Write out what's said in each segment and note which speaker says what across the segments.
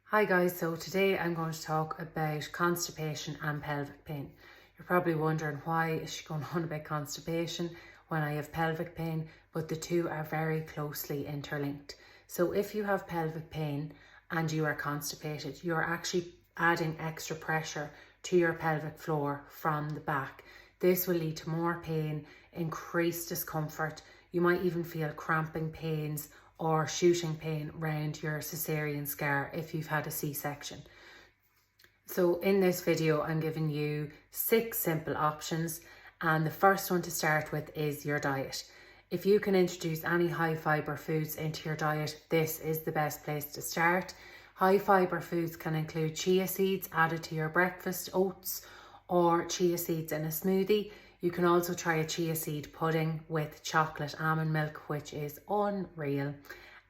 Speaker 1: Hi guys, so today I'm going to talk about constipation and pelvic pain. You're probably wondering, why is she going on about constipation when I have pelvic pain? But the two are very closely interlinked. So if you have pelvic pain and you are constipated, you're actually adding extra pressure to your pelvic floor from the back. This will lead to more pain, increased discomfort. You might even feel cramping pains or shooting pain around your cesarean scar if you've had a C-section. So in this video, I'm giving you 6 simple options, and the first one to start with is your diet. If you can introduce any high fibre foods into your diet, this is the best place to start. High fibre foods can include chia seeds added to your breakfast, oats, or chia seeds in a smoothie. You can also try a chia seed pudding with chocolate almond milk, which is unreal.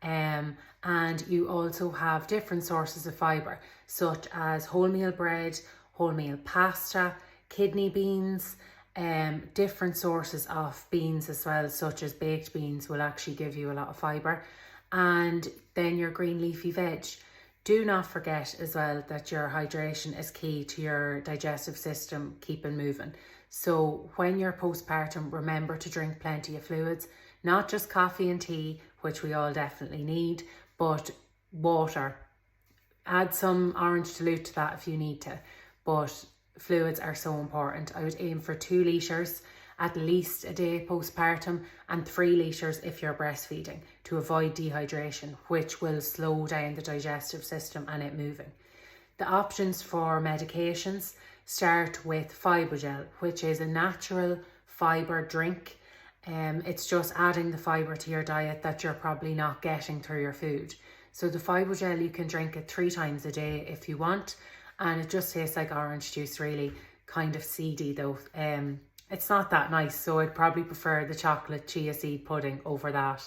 Speaker 1: And you also have different sources of fibre, such as wholemeal bread, wholemeal pasta, kidney beans, different sources of beans as well, such as baked beans will actually give you a lot of fibre. And then your green leafy veg. Do not forget as well that your hydration is key to your digestive system keeping moving. So when you're postpartum, remember to drink plenty of fluids, not just coffee and tea, which we all definitely need, but water. Add some orange dilute to that if you need to, but fluids are so important. I would aim for 2 litres at least a day postpartum and 3 litres if you're breastfeeding, to avoid dehydration, which will slow down the digestive system and it moving. The options for medications start with Fibrogel, which is a natural fibre drink. It's just adding the fibre to your diet that you're probably not getting through your food. So the Fibrogel, you can drink it 3 times a day if you want, and it just tastes like orange juice, really, kind of seedy though. It's not that nice, so I'd probably prefer the chocolate chia seed pudding over that.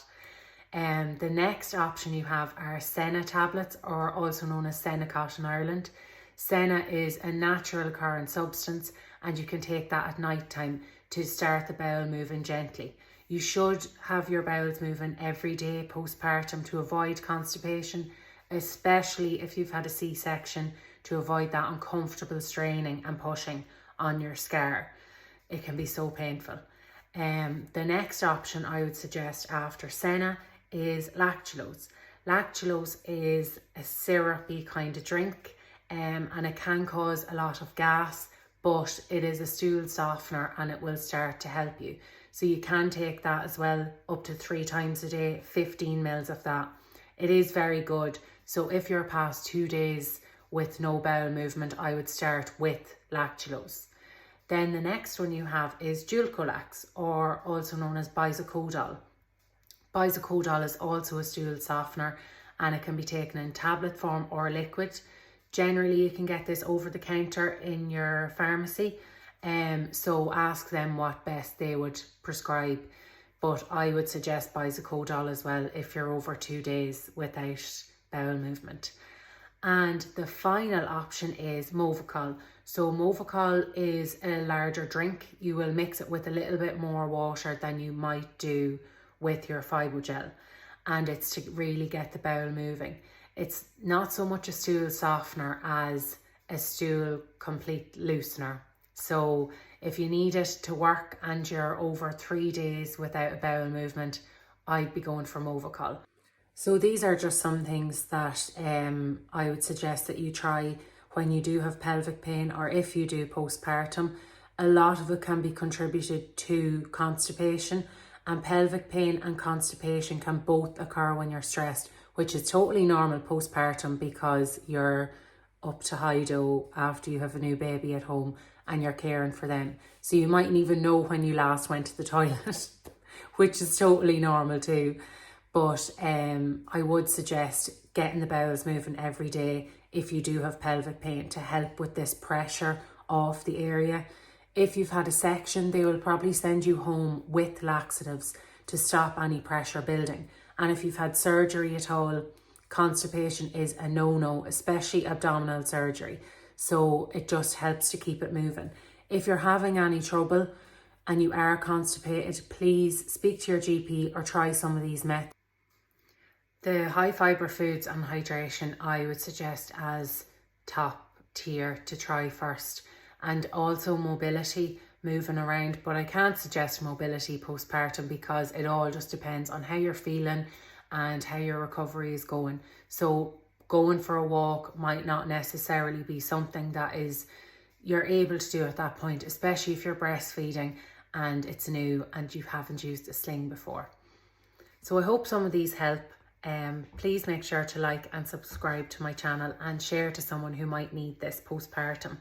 Speaker 1: The next option you have are Senna tablets, or also known as Senocot in Ireland. Senna is a natural occurring substance, and you can take that at night time to start the bowel moving gently. You should have your bowels moving every day postpartum to avoid constipation, especially if you've had a C-section, to avoid that uncomfortable straining and pushing on your scar. It can be so painful. The next option I would suggest after Senna is lactulose. Lactulose is a syrupy kind of drink, and it can cause a lot of gas, but it is a stool softener and it will start to help you. So you can take that as well, up to 3 times a day, 15 mils of that. It is very good. So if you're past 2 days with no bowel movement, I would start with lactulose. Then the next one you have is Dulcolax, or also known as Bisoconazole. Bisoconazole is also a stool softener, and it can be taken in tablet form or liquid. Generally, you can get this over the counter in your pharmacy, so ask them what best they would prescribe. But I would suggest Bisoconazole as well if you're over 2 days without bowel movement. And the final option is Movacon. So Movacon is a larger drink. You will mix it with a little bit more water than you might do with your Fibrogel, and it's to really get the bowel moving. It's not so much a stool softener as a stool complete loosener. So if you need it to work and you're over 3 days without a bowel movement, I'd be going for Movacon. So these are just some things that I would suggest that you try when you do have pelvic pain, or if you do postpartum. A lot of it can be contributed to constipation, and pelvic pain and constipation can both occur when you're stressed, which is totally normal postpartum because you're up to high dough after you have a new baby at home and you're caring for them. So you mightn't even know when you last went to the toilet, which is totally normal too. But I would suggest getting the bowels moving every day if you do have pelvic pain, to help with this pressure off the area. If you've had a section, they will probably send you home with laxatives to stop any pressure building. And if you've had surgery at all, constipation is a no-no, especially abdominal surgery. So it just helps to keep it moving. If you're having any trouble and you are constipated, please speak to your GP or try some of these methods. The high fibre foods and hydration I would suggest as top tier to try first, and also mobility, moving around, but I can't suggest mobility postpartum because it all just depends on how you're feeling and how your recovery is going. So going for a walk might not necessarily be something that you're able to do at that point, especially if you're breastfeeding and it's new and you haven't used a sling before. So I hope some of these help. Please make sure to like and subscribe to my channel and share to someone who might need this postpartum.